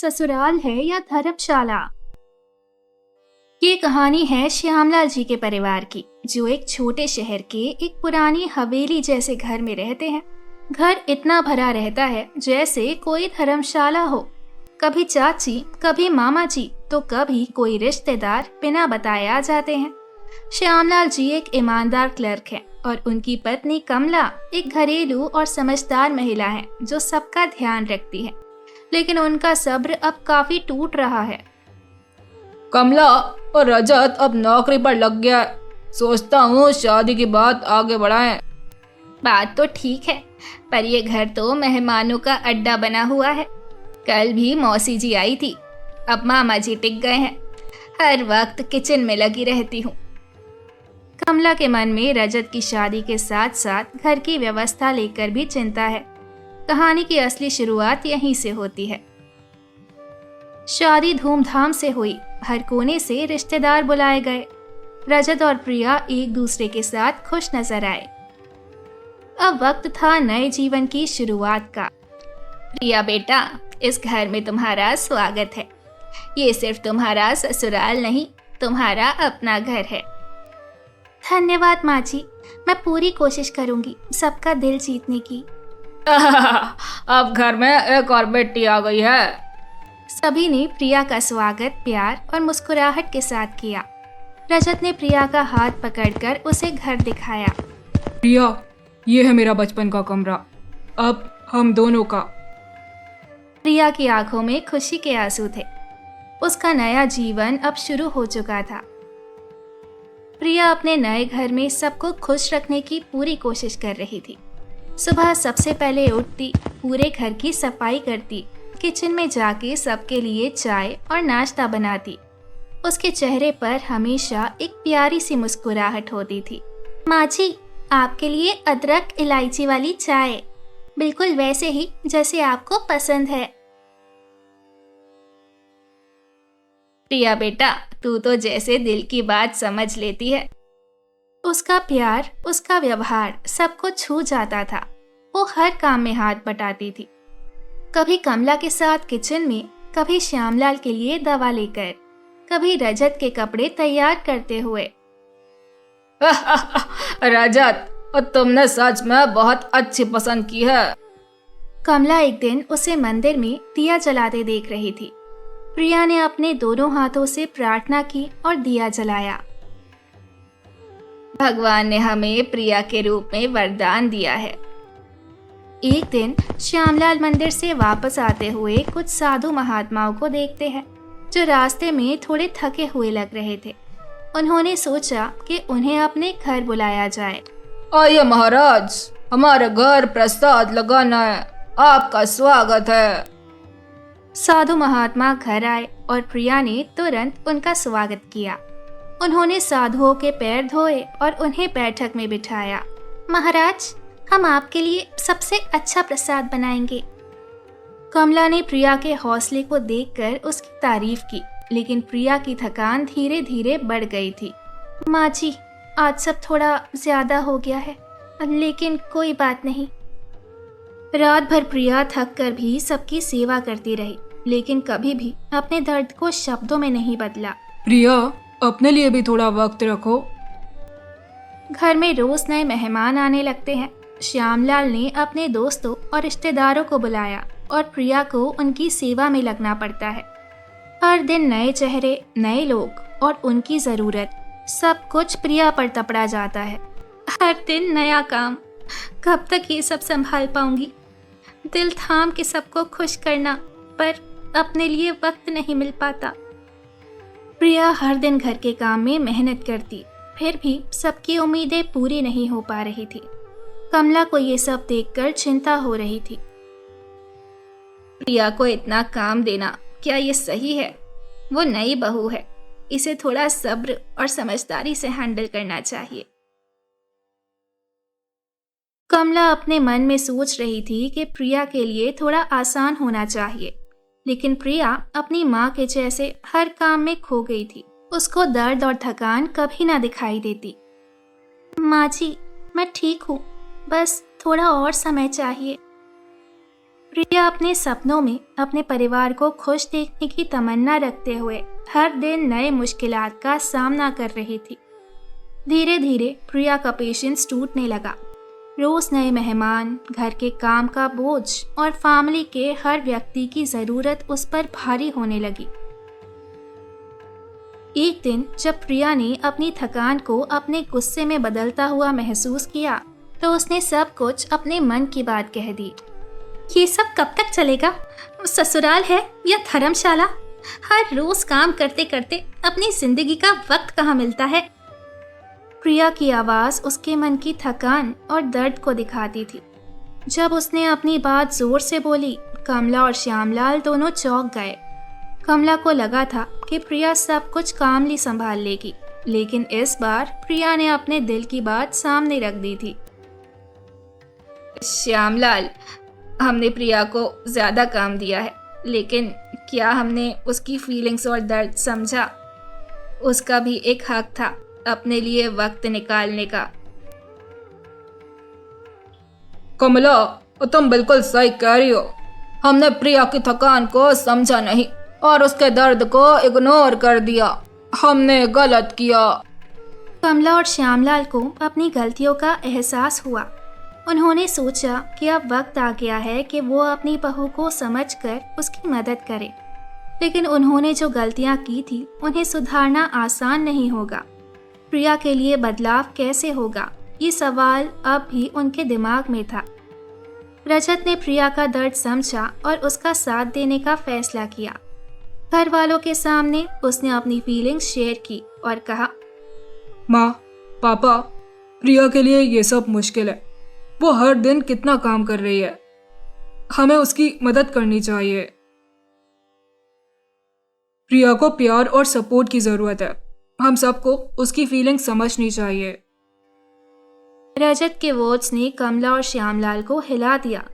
ससुराल है या धर्मशाला। ये कहानी है श्यामलाल जी के परिवार की, जो एक छोटे शहर के एक पुरानी हवेली जैसे घर में रहते हैं। घर इतना भरा रहता है जैसे कोई धर्मशाला हो। कभी चाची, कभी मामा जी, तो कभी कोई रिश्तेदार बिना बताए आ जाते हैं। श्यामलाल जी एक ईमानदार क्लर्क हैं और उनकी पत्नी कमला एक घरेलू और समझदार महिला है जो सबका ध्यान रखती है। लेकिन उनका सब्र अब काफी टूट रहा है। कमला और रजत अब नौकरी पर लग गया है। सोचता हूँ शादी की बात आगे बढ़ाएं। बात तो ठीक है, पर ये घर तो मेहमानों का अड्डा बना हुआ है। कल भी मौसी जी आई थी, अब मामा जी टिक गए हैं। हर वक्त किचन में लगी रहती हूँ। कमला के मन में रजत की शादी के साथ साथ घर की व्यवस्था लेकर भी चिंता है। कहानी की असली शुरुआत यहीं से होती है। शादी धूमधाम से हुई, हर कोने से रिश्तेदार बुलाए गए। रजत और प्रिया एक दूसरे के साथ खुश नजर आए। अब वक्त था नए जीवन की शुरुआत का। प्रिया बेटा, इस घर में तुम्हारा स्वागत है। ये सिर्फ तुम्हारा ससुराल नहीं, तुम्हारा अपना घर है। धन्यवाद माँ जी, मैं पूरी कोशिश करूंगी सबका दिल जीतने की। अब घर में एक और बेटी आ गई है। सभी ने प्रिया का स्वागत प्यार और मुस्कुराहट के साथ किया। रजत ने प्रिया का हाथ पकड़कर उसे घर दिखाया। प्रिया, ये है मेरा बचपन का कमरा, अब हम दोनों का। प्रिया की आंखों में खुशी के आंसू थे। उसका नया जीवन अब शुरू हो चुका था। प्रिया अपने नए घर में सबको खुश रखने की पूरी कोशिश कर रही थी। सुबह सबसे पहले उठती, पूरे घर की सफाई करती, किचन में जाके सबके लिए चाय और नाश्ता बनाती। उसके चेहरे पर हमेशा एक प्यारी सी मुस्कुराहट होती थी। माँ जी, आपके लिए अदरक इलायची वाली चाय, बिल्कुल वैसे ही जैसे आपको पसंद है। प्रिया बेटा, तू तो जैसे दिल की बात समझ लेती है। उसका प्यार, उसका व्यवहार सबको छू जाता था। वो हर काम में हाथ बटाती थी, कभी कमला के साथ किचन में, कभी श्यामलाल के लिए दवा लेकर, कभी रजत के कपड़े तैयार करते हुए। रजत, तुमने सच में बहुत अच्छी पसंद की है। कमला एक दिन उसे मंदिर में दिया जलाते देख रही थी। प्रिया ने अपने दोनों हाथों से प्रार्थना की और दिया जलाया। भगवान ने हमें प्रिया के रूप में वरदान दिया है। एक दिन श्यामलाल मंदिर से वापस आते हुए कुछ साधु महात्माओं को देखते हैं जो रास्ते में थोड़े थके हुए लग रहे थे। उन्होंने सोचा कि उन्हें अपने घर बुलाया जाए। आइए महाराज, हमारे घर प्रसाद लगाना है, आपका स्वागत है। साधु महात्मा घर आए और प्रिया ने तुरंत उनका स्वागत किया। उन्होंने साधुओं के पैर धोए और उन्हें बैठक में बिठाया। महाराज, हम आपके लिए सबसे अच्छा प्रसाद बनाएंगे। कमला ने प्रिया के हौसले को देखकर उसकी तारीफ की, लेकिन प्रिया की थकान धीरे धीरे बढ़ गई थी। माँ जी, आज सब थोड़ा ज्यादा हो गया है, लेकिन कोई बात नहीं। रात भर प्रिया थक कर भी सबकी सेवा करती रही, लेकिन कभी भी अपने दर्द को शब्दों में नहीं बदला। प्रिया, अपने लिए भी थोड़ा वक्त रखो। घर में रोज नए मेहमान आने लगते हैं। श्यामलाल ने अपने दोस्तों और रिश्तेदारों को बुलाया और प्रिया को उनकी सेवा में लगना पड़ता है। हर दिन नए चेहरे, नए लोग और उनकी जरूरत, सब कुछ प्रिया पर तपड़ा जाता है। हर दिन नया काम, कब तक ये सब संभाल पाऊंगी। दिल थाम के सबको खुश करना, पर अपने लिए वक्त नहीं मिल पाता। प्रिया हर दिन घर के काम में मेहनत करती, फिर भी सबकी उम्मीदें पूरी नहीं हो पा रही थी। कमला को ये सब देखकर चिंता हो रही थी। प्रिया को इतना काम देना, क्या ये सही है? वो नई बहू है, इसे थोड़ा सब्र और समझदारी से हैंडल करना चाहिए। कमला अपने मन में सोच रही थी कि प्रिया के लिए थोड़ा आसान होना चाहिए, लेकिन प्रिया अपनी माँ के जैसे हर काम में खो गई थी। उसको दर्द और थकान कभी ना दिखाई देती। माँ जी, मैं ठीक हूँ, बस थोड़ा और समय चाहिए। प्रिया अपने सपनों में अपने परिवार को खुश देखने की तमन्ना रखते हुए हर दिन नए मुश्किलात का सामना कर रही थी। धीरे धीरे प्रिया का पेशेंस टूटने लगा। रोज नए मेहमान, घर के काम का बोझ और फैमिली के हर व्यक्ति की जरूरत उस पर भारी होने लगी। एक दिन जब प्रिया ने अपनी थकान को अपने गुस्से में बदलता हुआ महसूस किया तो उसने सब कुछ अपने मन की बात कह दी। ये सब कब तक चलेगा? ससुराल है या धर्मशाला? हर रोज काम करते करते अपनी जिंदगी का वक्त कहाँ मिलता है? प्रिया की आवाज उसके मन की थकान और दर्द को दिखाती थी। जब उसने अपनी बात जोर से बोली, कमला और श्यामलाल दोनों चौंक गए। कमला को लगा था कि प्रिया सब कुछ कामली संभाल लेगी, लेकिन इस बार प्रिया ने अपने दिल की बात सामने रख दी थी। श्यामलाल, हमने प्रिया को ज्यादा काम दिया है, लेकिन क्या हमने उसकी फीलिंग्स और दर्द समझा? उसका भी एक हक था अपने लिए वक्त निकालने का। कमला, तुम बिल्कुल सही कह रही हो। हमने प्रिया की थकान को समझा नहीं और उसके दर्द को इग्नोर कर दिया। हमने गलत किया। कमला और श्यामलाल को अपनी गलतियों का एहसास हुआ। उन्होंने सोचा कि अब वक्त आ गया है कि वो अपनी बहू को समझकर उसकी मदद करें। लेकिन उन्होंने जो गलतियां की थी उन्हें सुधारना आसान नहीं होगा। प्रिया के लिए बदलाव कैसे होगा, ये सवाल अब भी उनके दिमाग में था। रजत ने प्रिया का दर्द समझा और उसका साथ देने का फैसला किया। घर वालों के सामने उसने अपनी फीलिंग्स शेयर की और कहा, माँ, पापा, प्रिया के लिए ये सब मुश्किल है। वो हर दिन कितना काम कर रही है। हमें उसकी मदद करनी चाहिए। प्रिया को प्यार और सपोर्ट की जरूरत है। हम सबको उसकी फीलिंग समझनी चाहिए। रजत के वर्ड्स ने कमला और श्यामलाल को हिला दिया।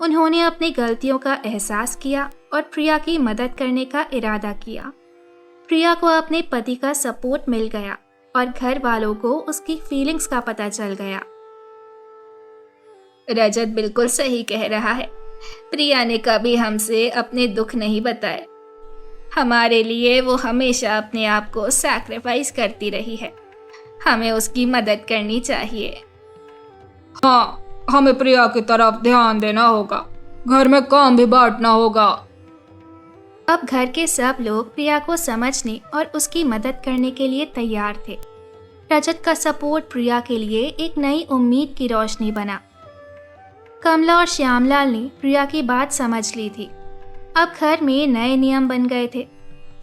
उन्होंने अपनी गलतियों का एहसास किया और प्रिया की मदद करने का इरादा किया। प्रिया को अपने पति का सपोर्ट मिल गया और घर वालों को उसकी फीलिंग्स का पता चल गया। रजत बिल्कुल सही कह रहा है। प्रिया ने कभी हमसे अपने दुख नहीं बताए। हमारे लिए वो हमेशा अपने आप को सैक्रिफाइस करती रही है। हमें उसकी मदद करनी चाहिए। हाँ, हमें प्रिया की तरफ ध्यान देना होगा। घर में काम भी बांटना होगा। अब घर के सब लोग प्रिया को समझने और उसकी मदद करने के लिए तैयार थे। रजत का सपोर्ट प्रिया के लिए एक नई उम्मीद की रोशनी बना। कमला और श्यामलाल ने प्रिया की बात समझ ली थी। अब घर में नए नियम बन गए थे।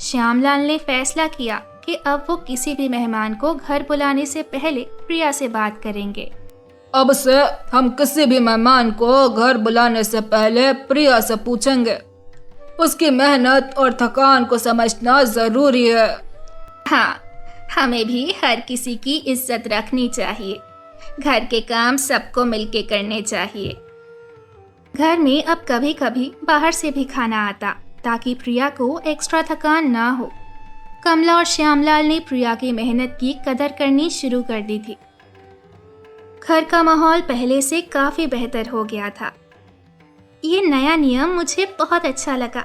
श्यामलाल ने फैसला किया कि अब वो किसी भी मेहमान को घर बुलाने से पहले प्रिया से बात करेंगे। अब से हम किसी भी मेहमान को घर बुलाने से पहले प्रिया से पूछेंगे। उसकी मेहनत और थकान को समझना जरूरी है। हाँ, हमें भी हर किसी की इज्जत रखनी चाहिए। घर के काम सबको मिलके करने चाहिए। घर में अब कभी कभी बाहर से भी खाना आता ताकि प्रिया को एक्स्ट्रा थकान ना हो। कमला और श्यामलाल ने प्रिया की मेहनत की कदर करनी शुरू कर दी थी। घर का माहौल पहले से काफी बेहतर हो गया था। ये नया नियम मुझे बहुत अच्छा लगा।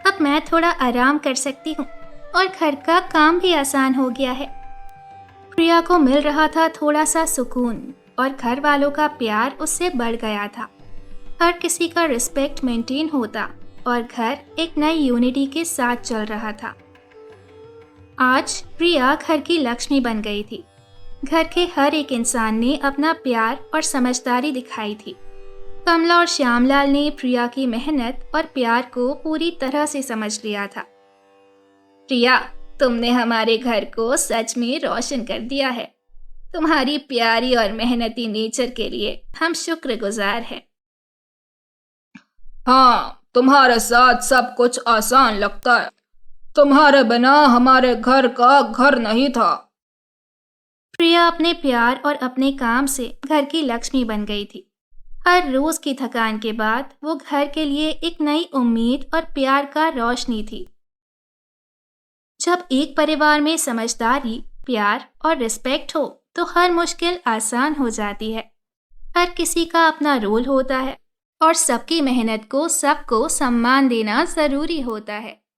अब मैं थोड़ा आराम कर सकती हूँ और घर का काम भी आसान हो गया है। प्रिया को मिल रहा था थोड़ा सा सुकून और घर वालों का प्यार उससे बढ़ गया था। हर किसी का रिस्पेक्ट मेंटेन होता और घर एक नई यूनिटी के साथ चल रहा था। आज प्रिया घर की लक्ष्मी बन गई थी। घर के हर एक इंसान ने अपना प्यार और समझदारी दिखाई थी। कमला और श्यामलाल ने प्रिया की मेहनत और प्यार को पूरी तरह से समझ लिया था। प्रिया, तुमने हमारे घर को सच में रोशन कर दिया है। तुम्हारी प्यारी और मेहनती नेचर के लिए हम शुक्रगुजार हैं। हाँ, तुम्हारे साथ सब कुछ आसान लगता है। तुम्हारे बिना हमारे घर का घर नहीं था। प्रिया अपने प्यार और अपने काम से घर की लक्ष्मी बन गई थी। हर रोज की थकान के बाद वो घर के लिए एक नई उम्मीद और प्यार का रोशनी थी। जब एक परिवार में समझदारी, प्यार और रिस्पेक्ट हो तो हर मुश्किल आसान हो जाती है। हर किसी का अपना रोल होता है और सबकी मेहनत को सबको सम्मान देना ज़रूरी होता है।